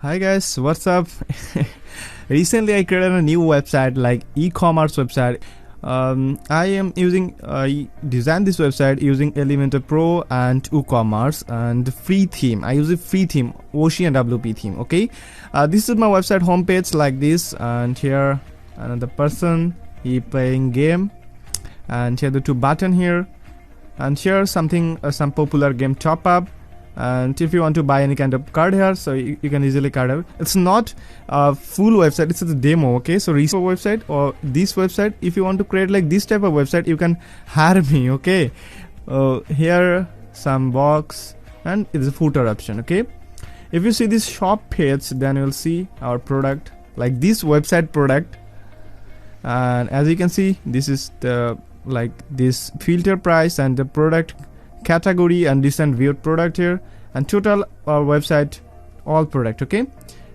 Hi guys, what's up? Recently I created a new website, like e-commerce website. I designed this website using Elementor Pro and WooCommerce and free theme. I use a free theme, Oshi and WP theme. Okay, this is my website homepage like this, and here another person, he playing game, and here the two button here, and here something some popular game top up. And if you want to buy any kind of card here, so you can easily card it. It's not a full website, it's a demo. Okay, so research website or this website, if you want to create like this type of website, you can hire me. Okay, here some box and it's a footer option. Okay, if you see this shop page, then you'll see our product, like this website product, and as you can see, this is the like this filter price and the product category and recent viewed product here, and total our website all product. Okay,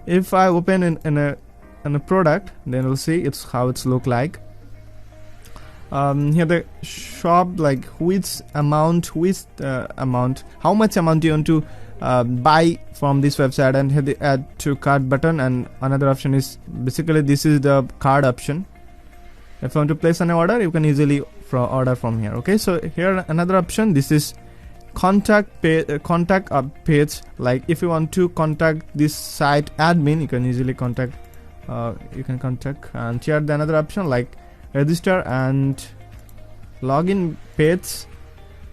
if I open in a product, then we'll see it's how it's look like. Here the shop, like which amount, how much amount you want to buy from this website, and here the add to cart button, and another option is basically this is the card option. If you want to place an order, you can easily order from here. Okay, so here another option, this is contact page, like if you want to contact this site admin, you can easily contact, and here the another option like register and login page.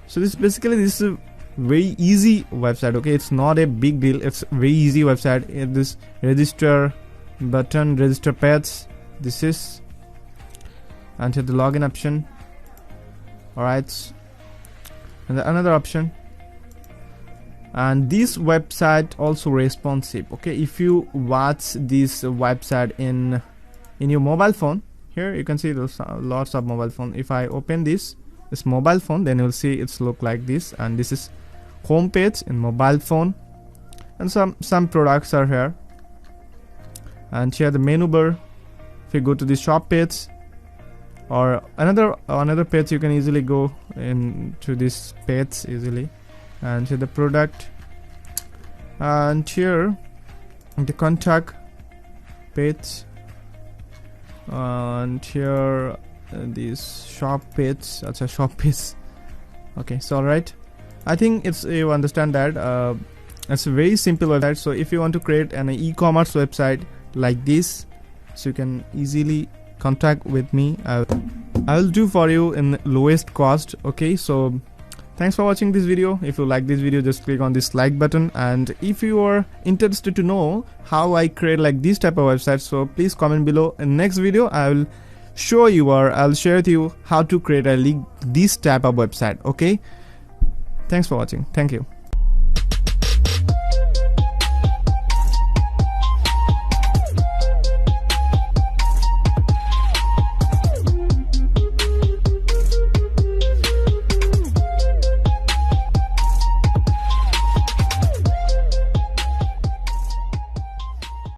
So this basically, this is a very easy website. Okay, it's not a big deal, it's very easy website. This register button, register page, this is, and here the login option. Alright, and another option, and this website also responsive. Okay, if you watch this website in your mobile phone, here you can see there's lots of mobile phone. If I open this mobile phone, then you'll see it's look like this, and this is home page in mobile phone, and some products are here, and here the menu bar. If you go to the shop page or another page, you can easily go into this page easily, and here the product, and here the contact page, and here this shop page. That's a shop page. Okay, so alright, I think it's, you understand that it's a very simple website. So if you want to create an e-commerce website like this, so you can easily contact with me. I'll do for you in lowest cost. Okay, so thanks for watching this video. If you like this video, just click on this like button, and if you are interested to know how I create like this type of website, so please comment below. In next video I will show you, or I'll share with you how to create this type of website. Okay, thanks for watching. Thank you.